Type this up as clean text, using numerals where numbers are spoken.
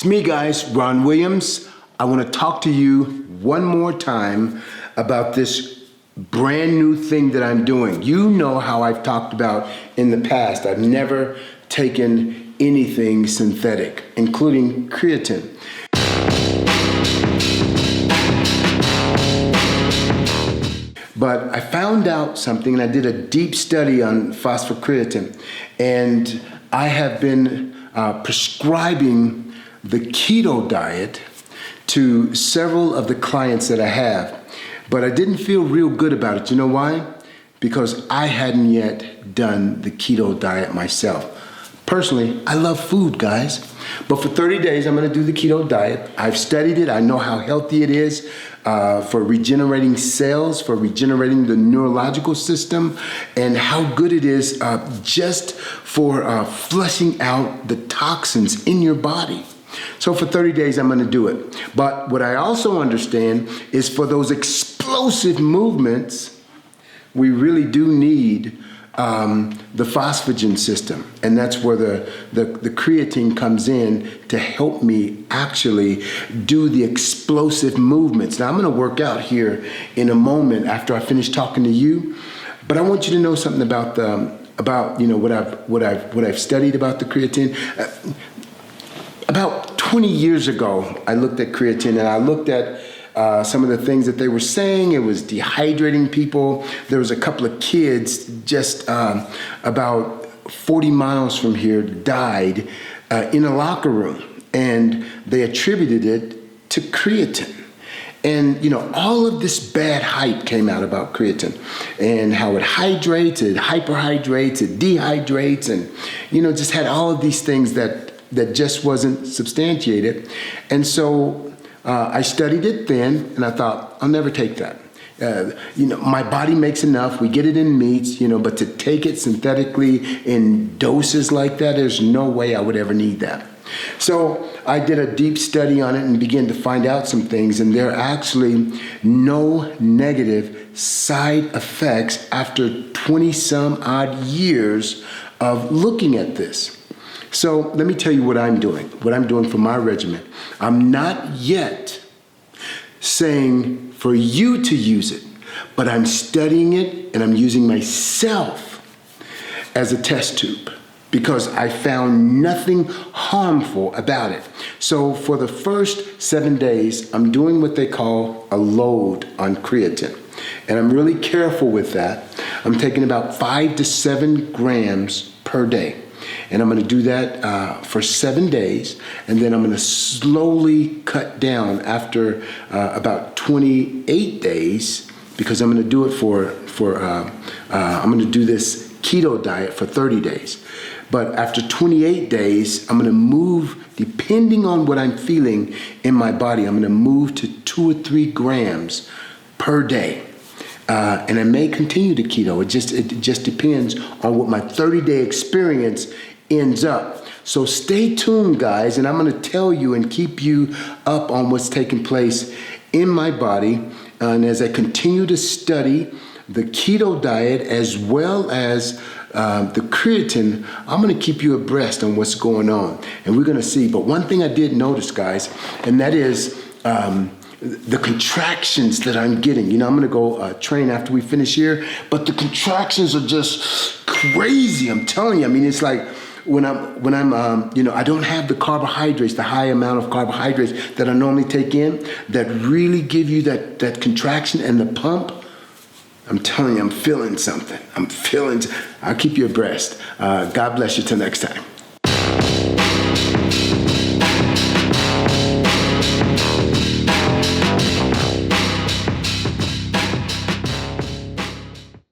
It's me, guys, Ron Williams. I want to talk to you one more time about this brand new thing that I'm doing. You know how I've talked about in the past. I've never taken anything synthetic, including creatine. But I found out something, and I did a deep study on phosphocreatine, and I have been prescribing the keto diet to several of the clients that I have. But I didn't feel real good about it. You know why? Because I hadn't yet done the keto diet myself. Personally, I love food, guys. But for 30 days, I'm gonna do the keto diet. I've studied it. I know how healthy it is for regenerating cells, for regenerating the neurological system, and how good it is just for flushing out the toxins in your body. So for 30 days, I'm gonna do it. But what I also understand is for those explosive movements, we really do need the phosphagen system. And that's where the creatine comes in to help me actually do the explosive movements. Now I'm gonna work out here in a moment after I finish talking to you, but I want you to know something about what I've studied about the creatine. About 20 years ago, I looked at creatine and I looked at some of the things that they were saying. It was dehydrating people. There was a couple of kids just about 40 miles from here died in a locker room, and they attributed it to creatine. And all of this bad hype came out about creatine and how it hydrates, it hyperhydrates, it dehydrates, and just had all of these things that just wasn't substantiated. And so I studied it then, and I thought, I'll never take that. My body makes enough. We get it in meats, but to take it synthetically in doses like that, there's no way I would ever need that. So I did a deep study on it and began to find out some things, and there are actually no negative side effects after 20 some odd years of looking at this. So let me tell you what I'm doing for my regimen. I'm not yet saying for you to use it, but I'm studying it and I'm using myself as a test tube because I found nothing harmful about it. So for the first 7 days, I'm doing what they call a load on creatine. And I'm really careful with that. I'm taking about 5 to 7 grams per day. And I'm gonna do that for 7 days, and then I'm gonna slowly cut down after about 28 days, because I'm gonna do it I'm gonna do this keto diet for 30 days. But after 28 days, I'm gonna move, depending on what I'm feeling in my body, I'm gonna move to 2 or 3 grams per day. And I may continue to keto. It just depends on what my 30-day experience ends up. So stay tuned, guys, and I'm going to tell you and keep you up on what's taking place in my body. And as I continue to study the keto diet as well as the creatine, I'm going to keep you abreast on what's going on. And we're going to see. But one thing I did notice, guys, and that is the contractions that I'm getting. I'm gonna go train after we finish here, but the contractions are just crazy. I'm telling you. I mean, it's like when I'm I don't have the carbohydrates, the high amount of carbohydrates that I normally take in that really give you that contraction and the pump. I'm telling you, I'm feeling something. I'll keep you abreast. God bless you till next time.